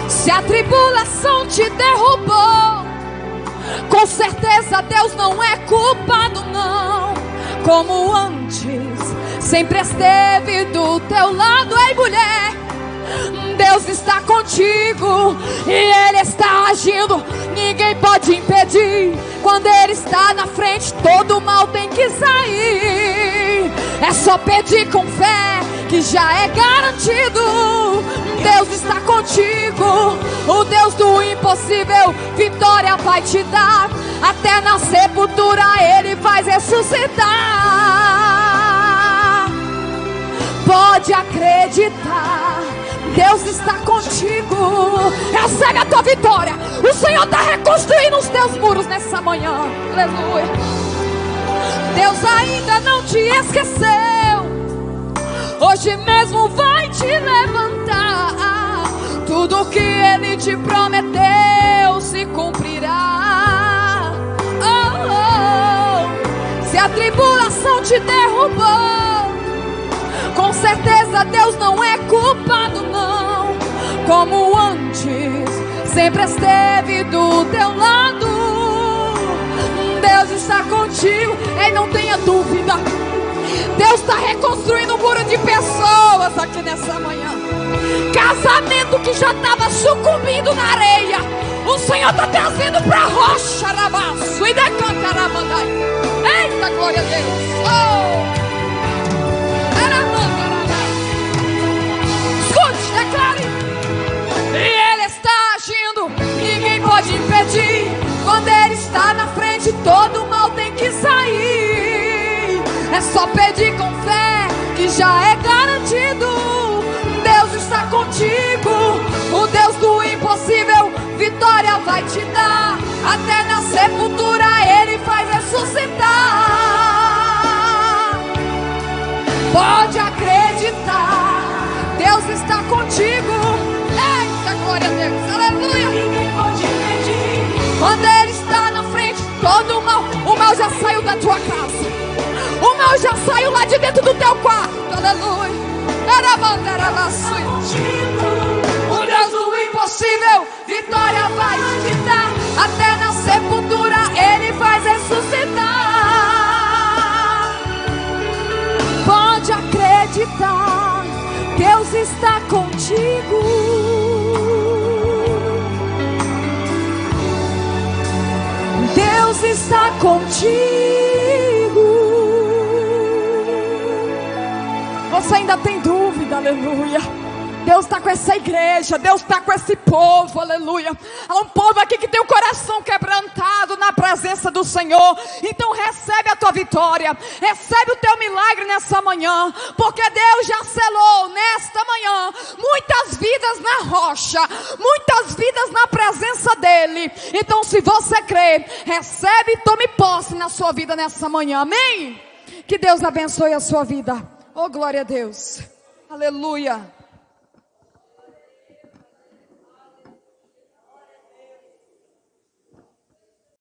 Se a tribulação te derrubou, com certeza Deus não é culpado não. Como antes, sempre esteve do teu lado. Ei, mulher! Deus está contigo e Ele está agindo. Ninguém pode impedir. Quando Ele está na frente, todo mal tem que sair. É só pedir com fé que já é garantido. Deus está contigo, o Deus do impossível, vitória vai te dar. Até na sepultura Ele vai ressuscitar. Pode acreditar, Deus está contigo. Recebe a tua vitória. O Senhor está reconstruindo os teus muros nessa manhã. Aleluia. Deus ainda não te esqueceu. Hoje mesmo vai te levantar. Tudo que Ele te prometeu se cumprirá. Oh, oh. Se a tribulação te derrubou, com certeza Deus não é culpado não. Como antes, sempre esteve do teu lado. Deus está contigo, ei, não tenha dúvida. Deus está reconstruindo um muro de pessoas aqui nessa manhã. Casamento que já estava sucumbindo na areia, o Senhor está trazendo para a rocha. Rabaço, e decanta Ramandai. Eita, glória a Deus. Oh! Escute, declare. E Ele está agindo, ninguém pode impedir. Quando Ele está na frente, todo mal tem que sair. É só pedir com fé, que já é garantido. Deus está contigo, o Deus do impossível, vitória vai te dar. Até na sepultura Ele faz ressuscitar. Pode acreditar, Deus está contigo. Eita, glória a Deus, aleluia. Ninguém pode impedir. Quando Ele está na frente, todo o mal já saiu da tua casa. O mal já saiu lá de dentro do teu quarto, aleluia. O Deus do impossível, vitória vai te dar. Até na sepultura Ele faz ressuscitar. Pode acreditar, Deus está contigo. Deus está contigo. Você ainda tem dúvida, aleluia. Deus está com essa igreja, Deus está com esse povo, aleluia. Há um povo aqui que tem o coração quebrantado na presença do Senhor. Então recebe a tua vitória, recebe o teu milagre nessa manhã, porque Deus já selou nesta manhã muitas vidas na rocha, muitas vidas na presença dEle. Então se você crê, recebe e tome posse na sua vida nessa manhã, amém? Que Deus abençoe a sua vida. Oh, glória a Deus, aleluia.